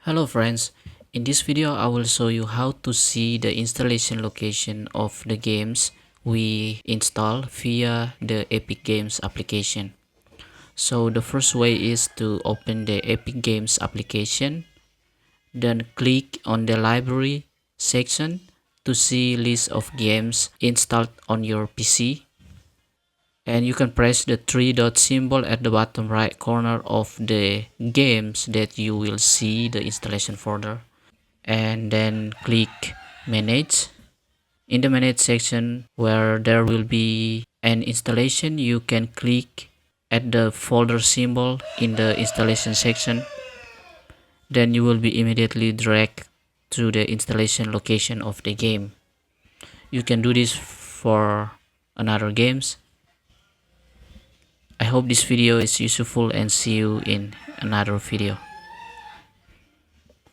Hello friends, in this video I will show you how to see the installation location of the games we install via the Epic Games application. So the first way is to open the Epic Games application, then click on the library section to see list of games installed on your PC. And you can press the three dot symbol at the bottom right corner of the games that you will see the installation folder, and then click manage. In the manage section where there will be an installation, you can click at the folder symbol in the installation section. Then you will be immediately dragged to the installation location of the game. You can do this for another games. I hope this video is useful and see you in another video.